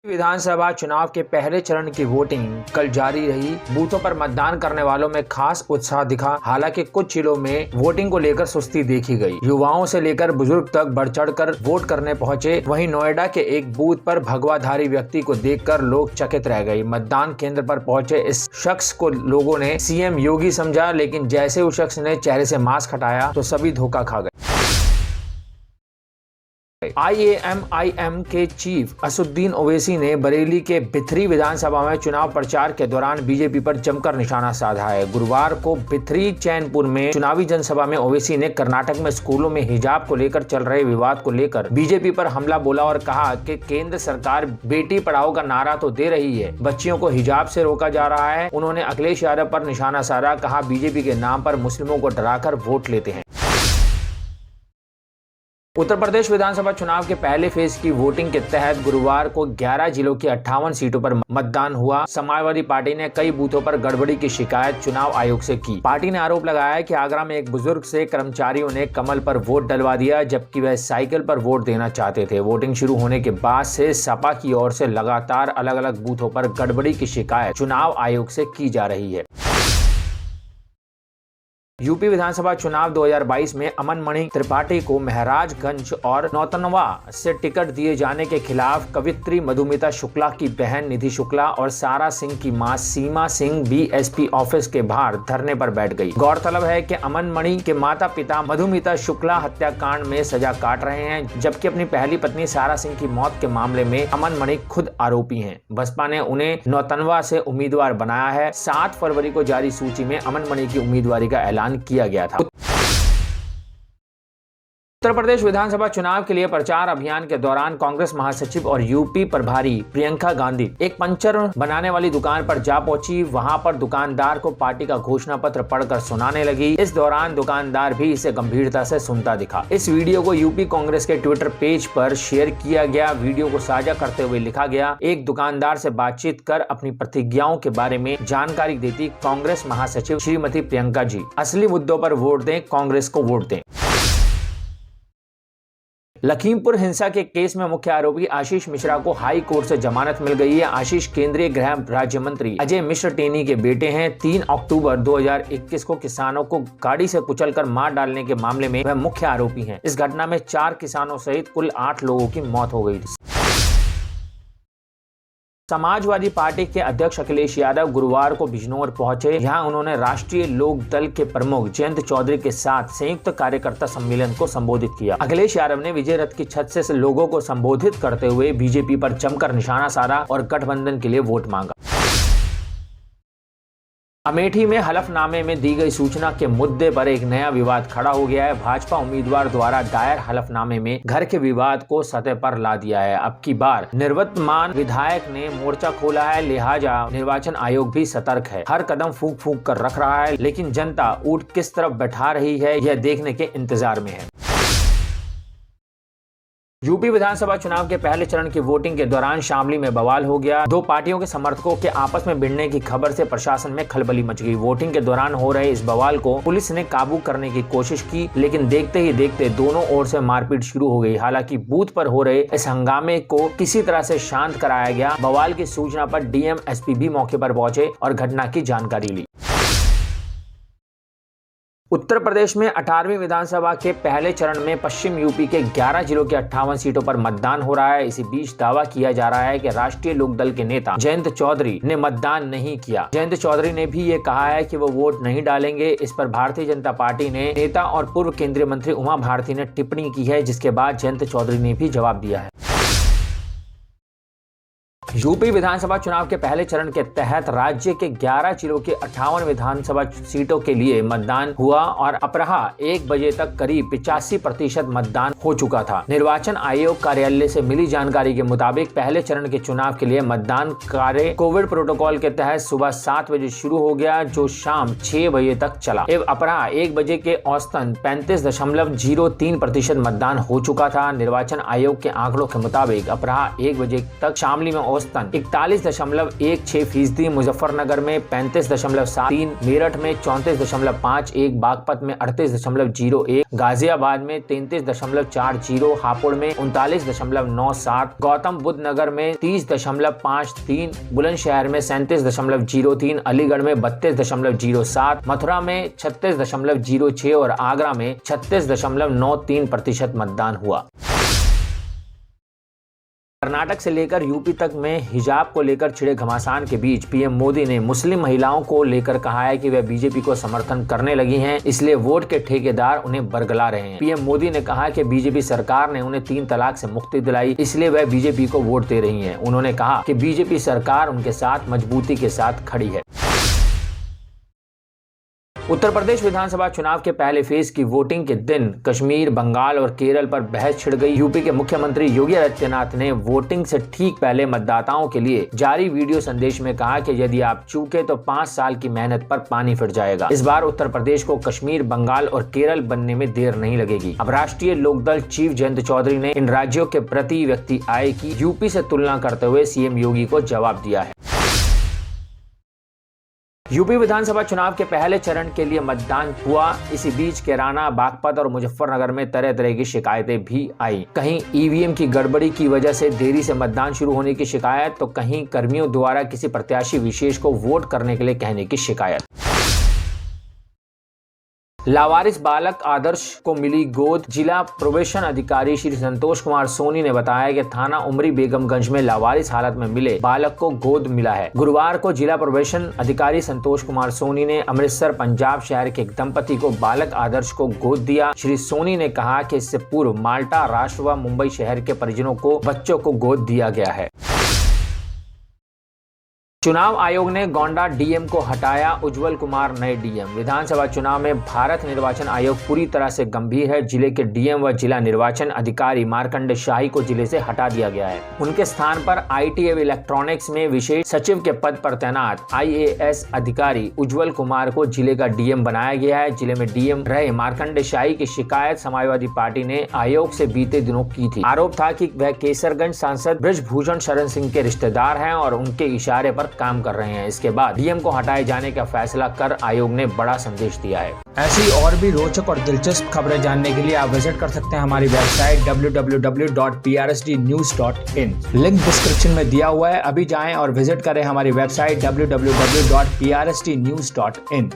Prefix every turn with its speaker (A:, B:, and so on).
A: विधानसभा चुनाव के पहले चरण की वोटिंग कल जारी रही। बूथों पर मतदान करने वालों में खास उत्साह दिखा। हालांकि कुछ जिलों में वोटिंग को लेकर सुस्ती देखी गई। युवाओं से लेकर बुजुर्ग तक बढ़ चढ़कर वोट करने पहुंचे। वहीं नोएडा के एक बूथ पर भगवाधारी व्यक्ति को देखकर लोग चकित रह गए। मतदान केंद्र पर पहुंचे इस शख्स को लोगों ने सीएम योगी समझा, लेकिन जैसे उस शख्स ने चेहरे से मास्क हटाया तो सभी धोखा खा गए। IAMIM के चीफ असुद्दीन ओवैसी ने बरेली के बिथरी विधानसभा में चुनाव प्रचार के दौरान बीजेपी पर जमकर निशाना साधा है। गुरुवार को बिथरी चैनपुर में चुनावी जनसभा में ओवैसी ने कर्नाटक में स्कूलों में हिजाब को लेकर चल रहे विवाद को लेकर बीजेपी पर हमला बोला और कहा कि केंद्र सरकार बेटी पढ़ाओ का नारा तो दे रही है, बच्चियों को हिजाब से रोका जा रहा है। उन्होंने अखिलेश यादव पर निशाना साधा, कहा बीजेपी के नाम पर मुस्लिमों को डराकर वोट लेते हैं। उत्तर प्रदेश विधानसभा चुनाव के पहले फेज की वोटिंग के तहत गुरुवार को 11 जिलों की 58 सीटों पर मतदान हुआ। समाजवादी पार्टी ने कई बूथों पर गड़बड़ी की शिकायत चुनाव आयोग से की। पार्टी ने आरोप लगाया है कि आगरा में एक बुजुर्ग से कर्मचारियों ने कमल पर वोट डलवा दिया, जबकि वह साइकिल पर वोट देना चाहते थे। वोटिंग शुरू होने के बाद से सपा की ओर से लगातार अलग अलग बूथों पर गड़बड़ी की शिकायत चुनाव आयोग से की जा रही है। यूपी विधानसभा चुनाव 2022 में अमन मणि त्रिपाठी को महराजगंज और नौतनवा से टिकट दिए जाने के खिलाफ कवित्री मधुमिता शुक्ला की बहन निधि शुक्ला और सारा सिंह की मां सीमा सिंह बीएसपी ऑफिस के बाहर धरने पर बैठ गई। गौरतलब है कि अमन मणि के माता पिता मधुमिता शुक्ला हत्याकांड में सजा काट रहे हैं, जबकि अपनी पहली पत्नी सारा सिंह की मौत के मामले में अमन मणि खुद आरोपी हैं। बसपा ने उन्हें नौतनवा से उम्मीदवार बनाया है। 7 फरवरी को जारी सूची में अमन मणि की उम्मीदवारी का ऐलान किया गया था। उत्तर प्रदेश विधानसभा चुनाव के लिए प्रचार अभियान के दौरान कांग्रेस महासचिव और यूपी प्रभारी प्रियंका गांधी एक पंचर बनाने वाली दुकान पर जा पहुंची। वहां पर दुकानदार को पार्टी का घोषणा पत्र पढ़कर सुनाने लगी। इस दौरान दुकानदार भी इसे गंभीरता से सुनता दिखा। इस वीडियो को यूपी कांग्रेस के ट्विटर पेज पर शेयर किया गया। वीडियो को साझा करते हुए लिखा गया, एक दुकानदार से बातचीत कर अपनी प्रतिज्ञाओं के बारे में जानकारी देती कांग्रेस महासचिव श्रीमती प्रियंका जी। असली मुद्दों पर वोट दें, कांग्रेस को वोट दें। लखीमपुर हिंसा के केस में मुख्य आरोपी आशीष मिश्रा को हाई कोर्ट से जमानत मिल गई है। आशीष केंद्रीय गृह राज्य मंत्री अजय मिश्र टेनी के बेटे हैं। 3 अक्टूबर 2021 को किसानों को गाड़ी से कुचलकर मार डालने के मामले में वह मुख्य आरोपी हैं। इस घटना में 4 किसानों सहित कुल 8 लोगों की मौत हो गई थी। समाजवादी पार्टी के अध्यक्ष अखिलेश यादव गुरुवार को बिजनौर पहुंचे। यहां उन्होंने राष्ट्रीय लोक दल के प्रमुख जयंत चौधरी के साथ संयुक्त कार्यकर्ता सम्मेलन को संबोधित किया। अखिलेश यादव ने विजय रथ की छत से लोगों को संबोधित करते हुए बीजेपी पर जमकर निशाना साधा और गठबंधन के लिए वोट मांगा। अमेठी में हलफनामे में दी गई सूचना के मुद्दे पर एक नया विवाद खड़ा हो गया है। भाजपा उम्मीदवार द्वारा दायर हलफनामे में घर के विवाद को सतह पर ला दिया है। अब की बार निवर्तमान विधायक ने मोर्चा खोला है, लिहाजा निर्वाचन आयोग भी सतर्क है। हर कदम फूंक फूंक कर रख रहा है, लेकिन जनता ऊंट किस तरफ बैठा रही है यह देखने के इंतजार में है। यूपी विधानसभा चुनाव के पहले चरण की वोटिंग के दौरान शामली में बवाल हो गया। 2 पार्टियों के समर्थकों के आपस में भिड़ने की खबर से प्रशासन में खलबली मच गई। वोटिंग के दौरान हो रहे इस बवाल को पुलिस ने काबू करने की कोशिश की, लेकिन देखते ही देखते दोनों ओर से मारपीट शुरू हो गई। हालांकि बूथ पर हो रहे इस हंगामे को किसी तरह से शांत कराया गया। बवाल की सूचना पर डीएम एसपी भी मौके पर पहुंचे और घटना की जानकारी ली। उत्तर प्रदेश में 18वीं विधानसभा के पहले चरण में पश्चिम यूपी के 11 जिलों के 58 सीटों पर मतदान हो रहा है। इसी बीच दावा किया जा रहा है कि राष्ट्रीय लोकदल के नेता जयंत चौधरी ने मतदान नहीं किया। जयंत चौधरी ने भी ये कहा है कि वो वोट नहीं डालेंगे। इस पर भारतीय जनता पार्टी ने नेता और पूर्व केंद्रीय मंत्री उमा भारती ने टिप्पणी की है, जिसके बाद जयंत चौधरी ने भी जवाब दिया है। यूपी विधानसभा चुनाव के पहले चरण के तहत राज्य के 11 जिलों के 58 विधानसभा सीटों के लिए मतदान हुआ और अपराह 1 बजे तक करीब 85% मतदान हो चुका था। निर्वाचन आयोग कार्यालय से मिली जानकारी के मुताबिक पहले चरण के चुनाव के लिए मतदान कार्य कोविड प्रोटोकॉल के तहत सुबह 7 बजे शुरू हो गया, जो शाम 6 बजे तक चला। एवं अपराह 1 बजे के औसतन 35.03% मतदान हो चुका था। निर्वाचन आयोग के आंकड़ों के मुताबिक अपराह 1 बजे तक शामली में औसतन 41.16%, मुजफ्फरनगर में 35.73, मेरठ में 34.51, बागपत में 38.01, गाजियाबाद में 33.40, हापुड़ में 39.97, गौतम बुद्ध नगर में 30.53, बुलंदशहर में 37.03, अलीगढ़ में 32.07, मथुरा में 36.06 और आगरा में 36.93% मतदान हुआ। कर्नाटक से लेकर यूपी तक में हिजाब को लेकर छिड़े घमासान के बीच पीएम मोदी ने मुस्लिम महिलाओं को लेकर कहा है कि वे बीजेपी को समर्थन करने लगी हैं, इसलिए वोट के ठेकेदार उन्हें बरगला रहे हैं। पीएम मोदी ने कहा कि बीजेपी सरकार ने उन्हें 3 तलाक से मुक्ति दिलाई, इसलिए वह बीजेपी को वोट दे रही हैं। उन्होंने कहा कि बीजेपी सरकार उनके साथ मजबूती के साथ खड़ी है। उत्तर प्रदेश विधानसभा चुनाव के पहले फेज की वोटिंग के दिन कश्मीर, बंगाल और केरल पर बहस छिड़ गई। यूपी के मुख्यमंत्री योगी आदित्यनाथ ने वोटिंग से ठीक पहले मतदाताओं के लिए जारी वीडियो संदेश में कहा कि यदि आप चूके तो 5 साल की मेहनत पर पानी फिर जाएगा। इस बार उत्तर प्रदेश को कश्मीर, बंगाल और केरल बनने में देर नहीं लगेगी। अब राष्ट्रीय लोकदल चीफ जयंत चौधरी ने इन राज्यों के प्रति व्यक्ति आय की यूपी से तुलना करते हुए सीएम योगी को जवाब दिया है। यूपी विधानसभा चुनाव के पहले चरण के लिए मतदान हुआ। इसी बीच कैराना, बागपत और मुजफ्फरनगर में तरह तरह की शिकायतें भी आई। कहीं ईवीएम की गड़बड़ी की वजह से देरी से मतदान शुरू होने की शिकायत, तो कहीं कर्मियों द्वारा किसी प्रत्याशी विशेष को वोट करने के लिए कहने की शिकायत। लावारिस बालक आदर्श को मिली गोद। जिला प्रोबेशन अधिकारी श्री संतोष कुमार सोनी ने बताया कि थाना उमरी बेगमगंज में लावारिस हालत में मिले बालक को गोद मिला है। गुरुवार को जिला प्रोबेशन अधिकारी संतोष कुमार सोनी ने अमृतसर, पंजाब शहर के एक दंपति को बालक आदर्श को गोद दिया। श्री सोनी ने कहा कि इससे पूर्व माल्टा, राष्ट्र व मुंबई शहर के परिजनों को बच्चों को गोद दिया गया है। चुनाव आयोग ने गोंडा डीएम को हटाया, उज्जवल कुमार नए डीएम। विधानसभा चुनाव में भारत निर्वाचन आयोग पूरी तरह से गंभीर है। जिले के डीएम व जिला निर्वाचन अधिकारी मार्कंडे शाही को जिले से हटा दिया गया है। उनके स्थान पर आईटी एवं इलेक्ट्रॉनिक्स में विशेष सचिव के पद पर तैनात आईएएस अधिकारी उज्जवल कुमार को जिले का डीएम बनाया गया है। जिले में डीएम रहे मार्कंडे शाही की शिकायत समाजवादी पार्टी ने आयोग से बीते दिनों की थी। आरोप था कि वह केसरगंज सांसद बृजभूषण शरण सिंह के रिश्तेदार हैं और उनके इशारे पर काम कर रहे हैं। इसके बाद डीएम को हटाए जाने का फैसला कर आयोग ने बड़ा संदेश दिया है। ऐसी और भी रोचक और दिलचस्प खबरें जानने के लिए आप विजिट कर सकते हैं हमारी वेबसाइट www.prsdnews.in। लिंक डिस्क्रिप्शन में दिया हुआ है, अभी जाएं और विजिट करें हमारी वेबसाइट www.prsdnews.in।